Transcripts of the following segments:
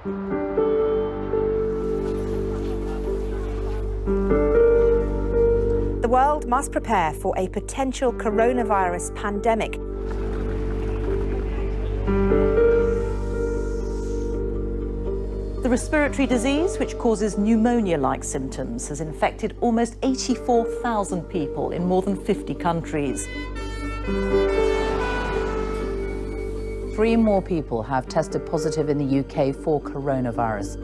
The world must prepare for a potential coronavirus pandemic. The respiratory disease, which causes pneumonia-like symptoms, has infected almost 84,000 people in more than 50 countries. 3 more people have tested positive in the UK for coronavirus.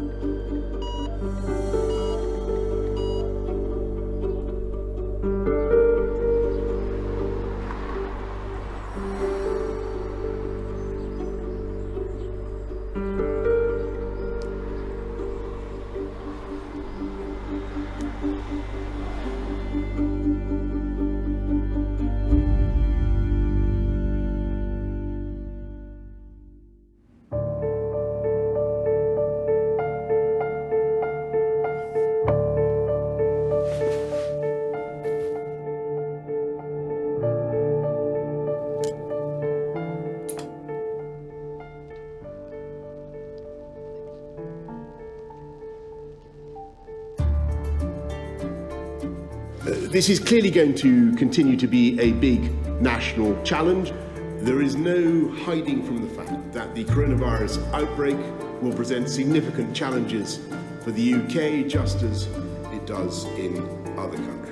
This is clearly going to continue to be a big national challenge. There is no hiding from the fact that the coronavirus outbreak will present significant challenges for the UK, just as it does in other countries.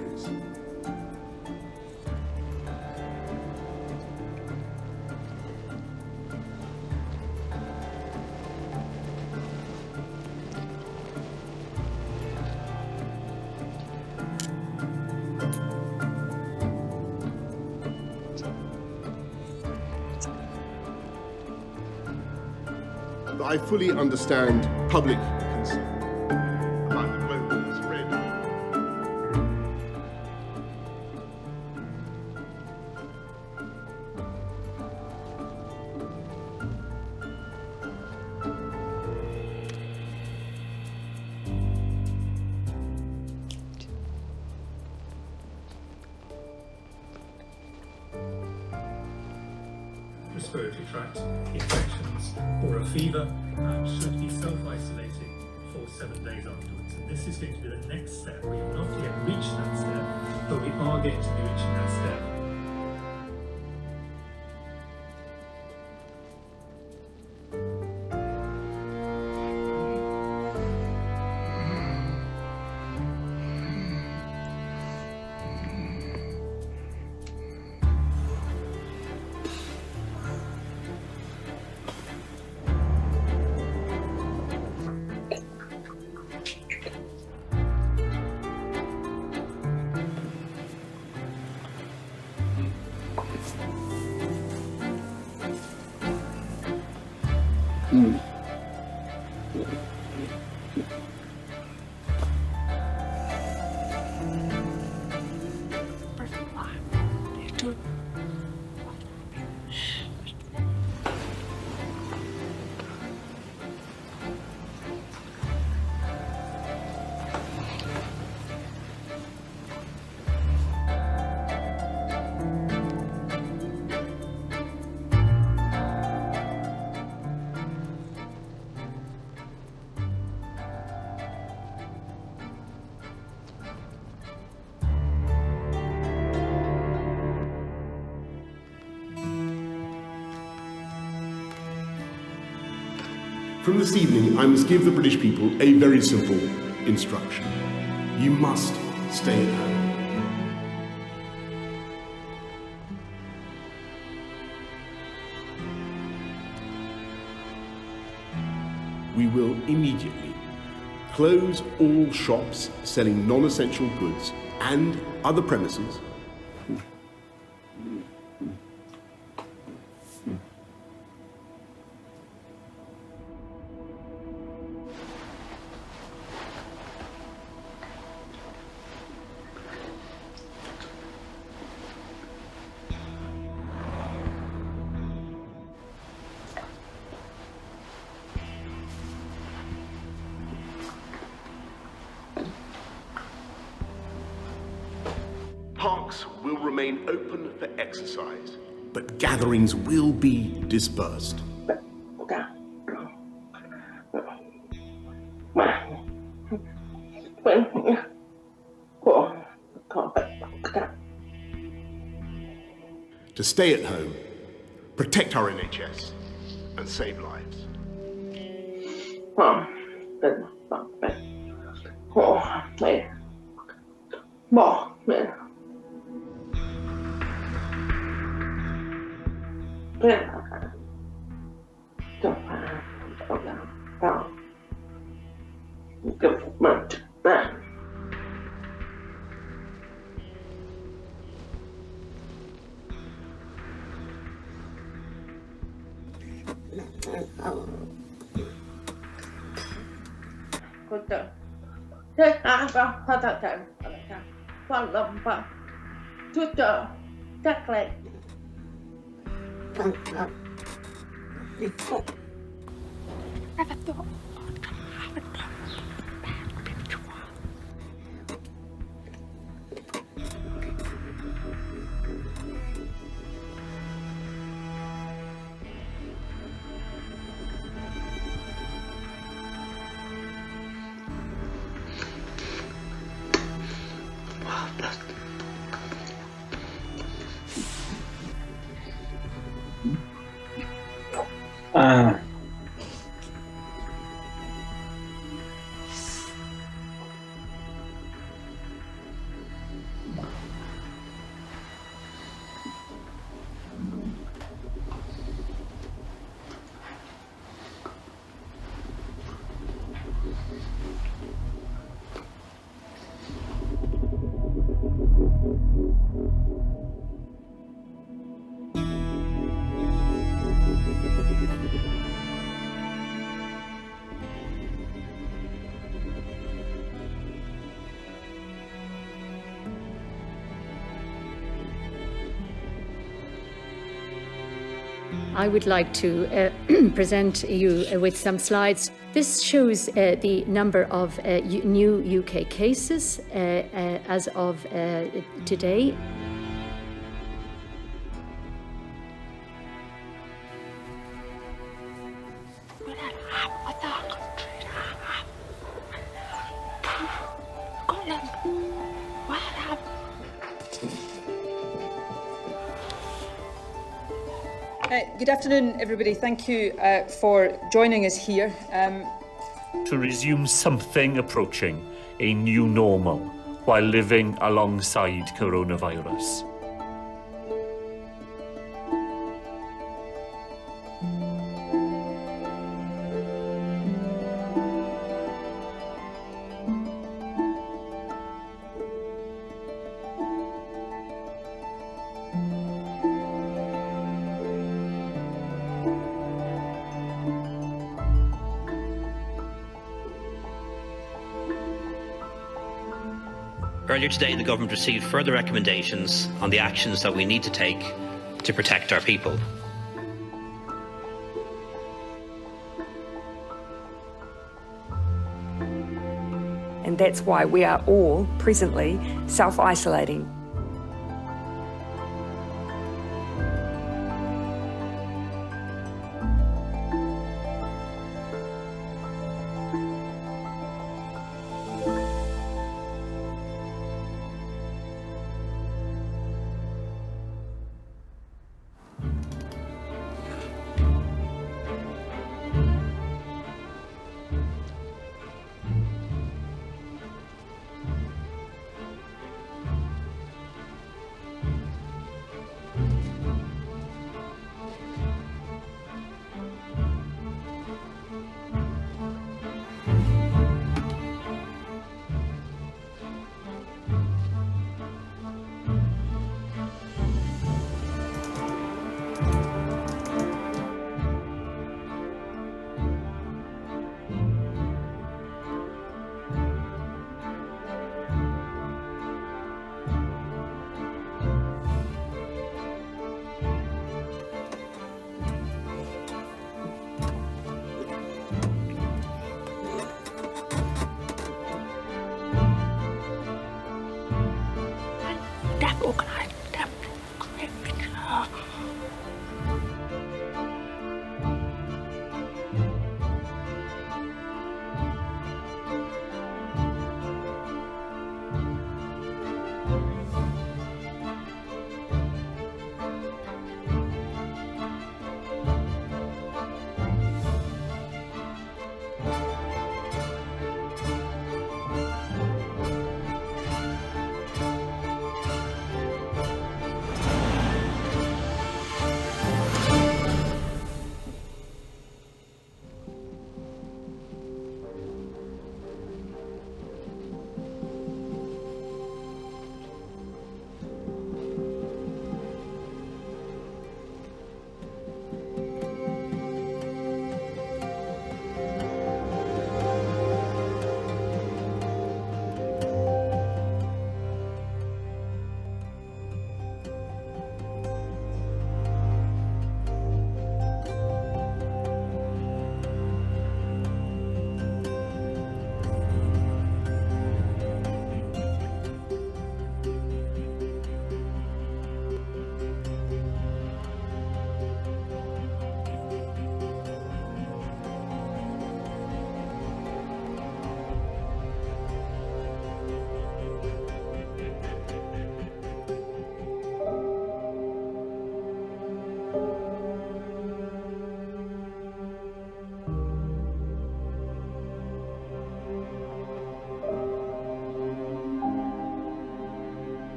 I fully understand public concern about the global spread. Respiratory tract infections or a fever should be self-isolating for 7 days afterwards. And this is going to be the next step. We have not yet reached that step, but we are going to be reaching that step. From this evening, I must give the British people a very simple instruction. You must stay at home. We will immediately close all shops selling non-essential goods and other premises . Parks will remain open for exercise, but gatherings will be dispersed. to stay at home, protect our NHS, and save lives. I would like to present you with some slides. This shows the number of new UK cases as of today. Good afternoon, everybody. Thank you for joining us here. To resume something approaching a new normal while living alongside coronavirus. Earlier today, the government received further recommendations on the actions that we need to take to protect our people. And that's why we are all presently self-isolating.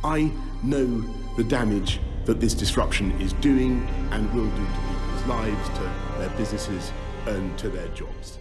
I know the damage that this disruption is doing and will do to people's lives, to their businesses and to their jobs.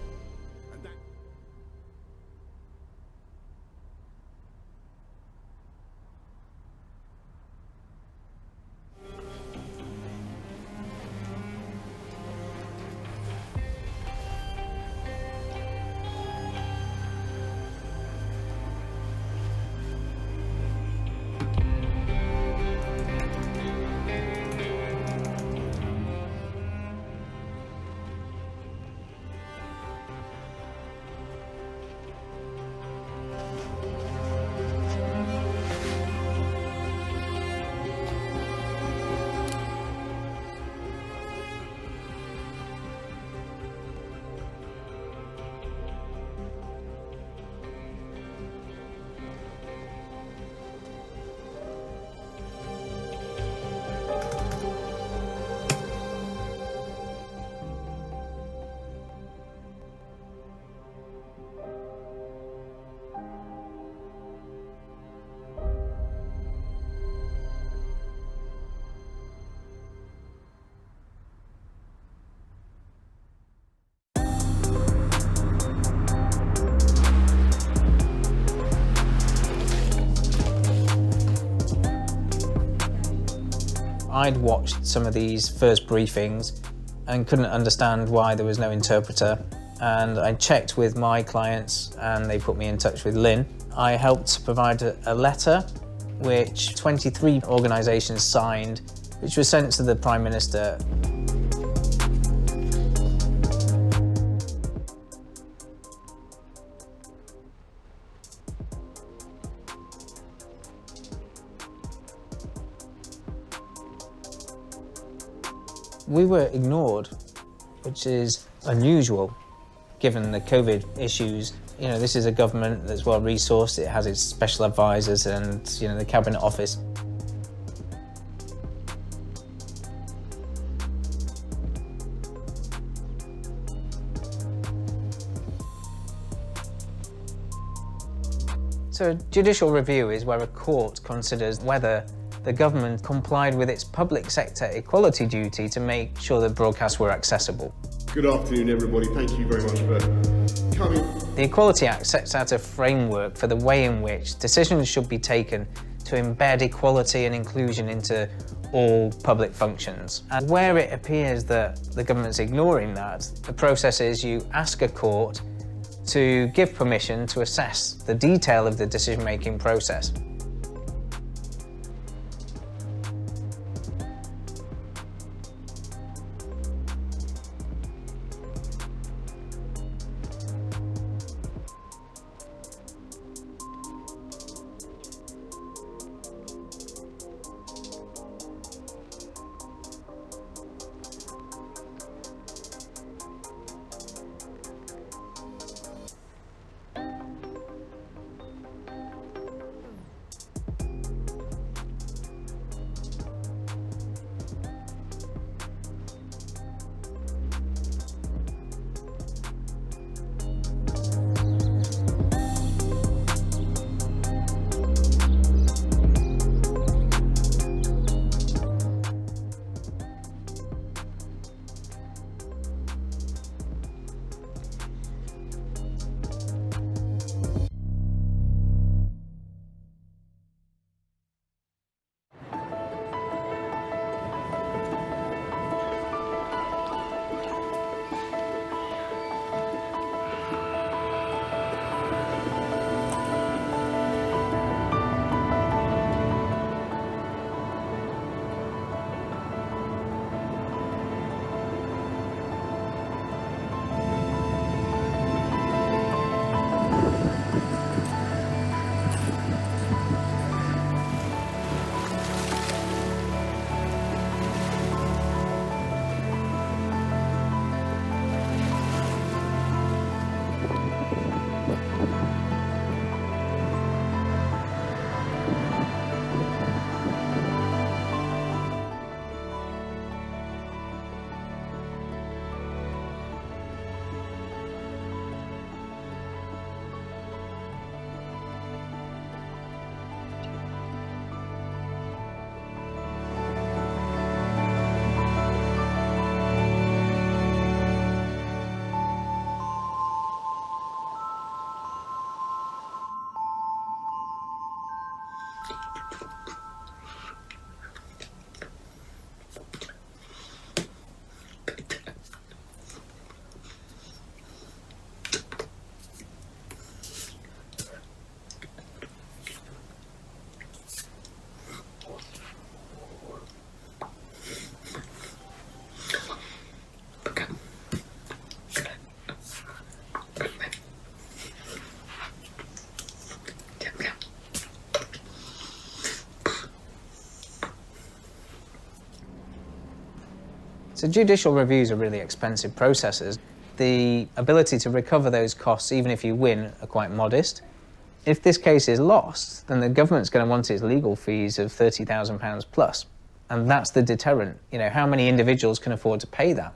I'd watched some of these first briefings and couldn't understand why there was no interpreter, and I checked with my clients and they put me in touch with Lynn. I helped provide a letter which 23 organisations signed, which was sent to the Prime Minister. We were ignored, which is unusual given the COVID issues. You know, this is a government that's well resourced, it has its special advisors and, you know, the Cabinet Office. So a judicial review is where a court considers whether the government complied with its public sector equality duty to make sure that broadcasts were accessible. Good afternoon, everybody. Thank you very much for coming. The Equality Act sets out a framework for the way in which decisions should be taken to embed equality and inclusion into all public functions. And where it appears that the government's ignoring that, the process is you ask a court to give permission to assess the detail of the decision-making process. So judicial reviews are really expensive processes. The ability to recover those costs, even if you win, are quite modest. If this case is lost, then the government's going to want its legal fees of £30,000 plus. And that's the deterrent. You know, how many individuals can afford to pay that?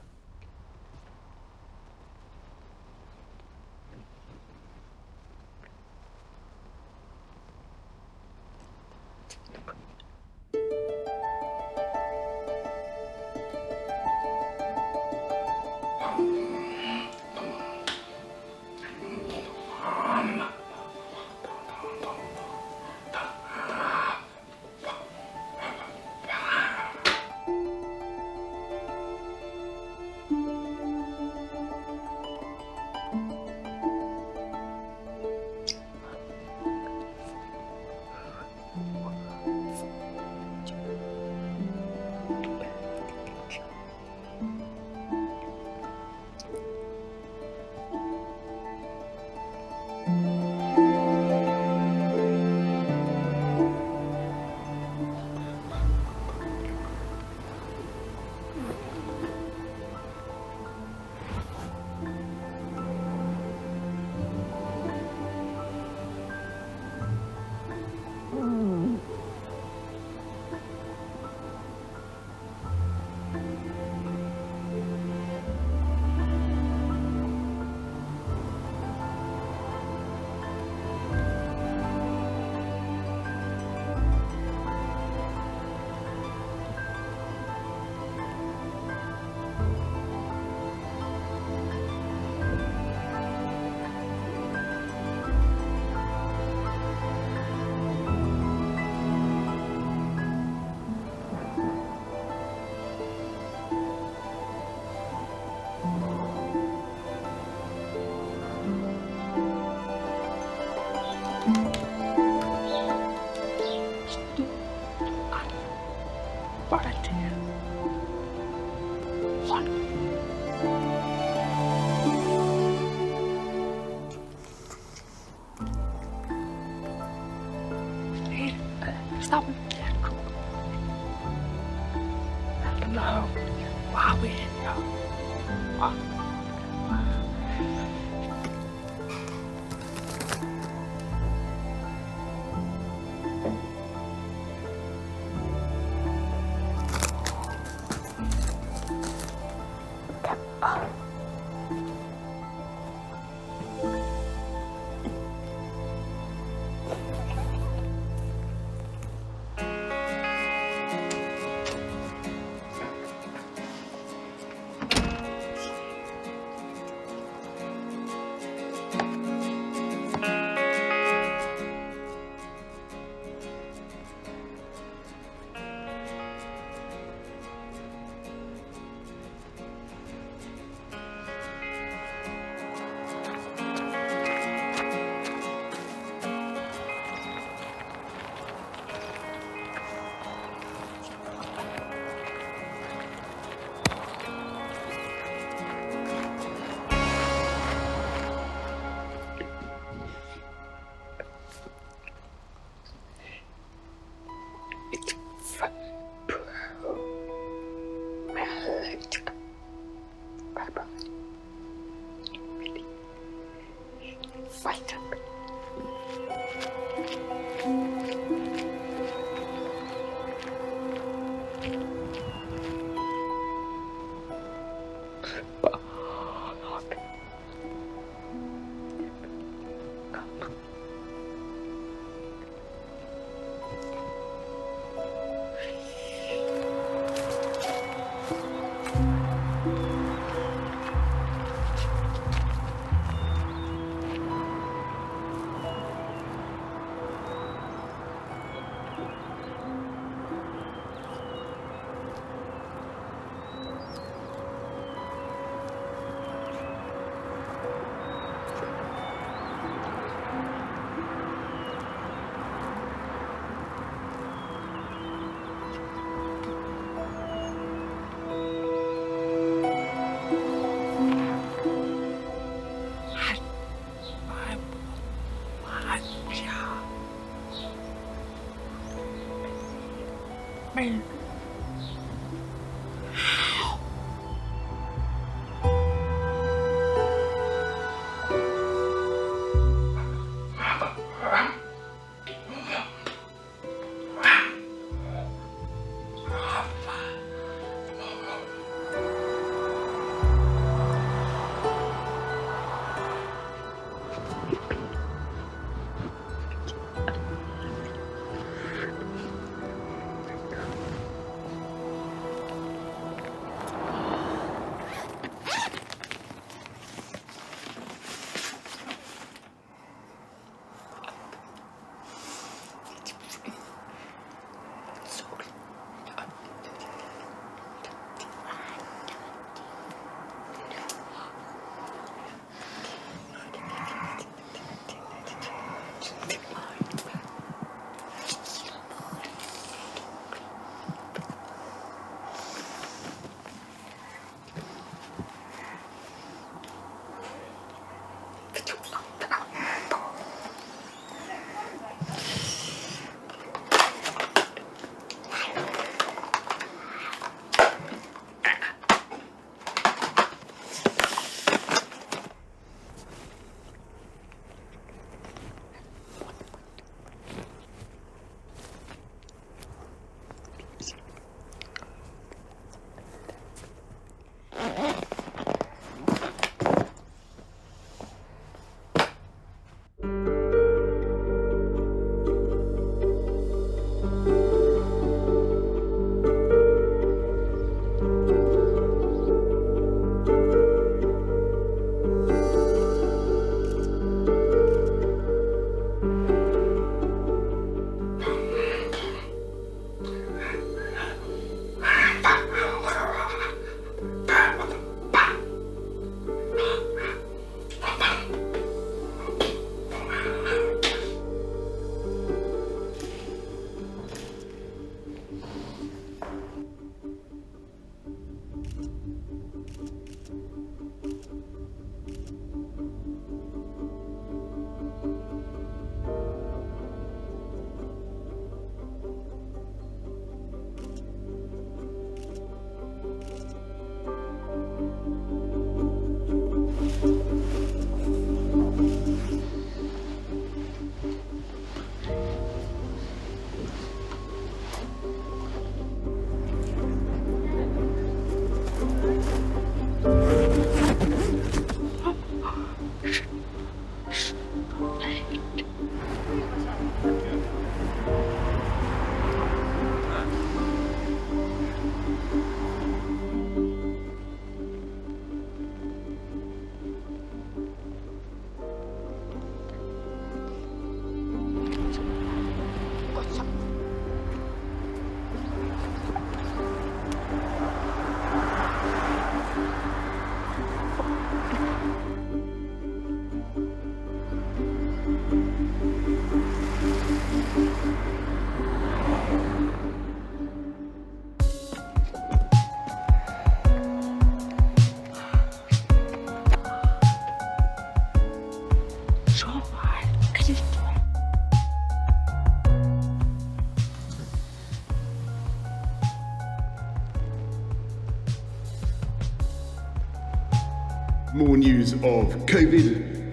More news of COVID.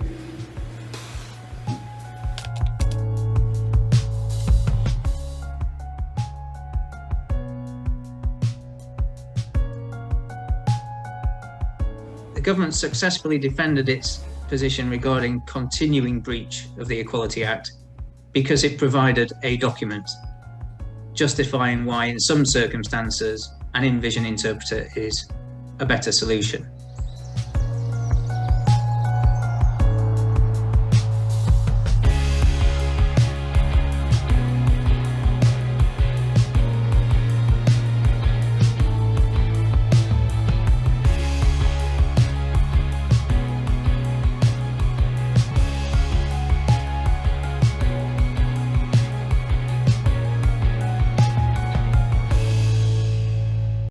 The government successfully defended its position regarding continuing breach of the Equality Act because it provided a document justifying why in some circumstances an in-vision interpreter is a better solution.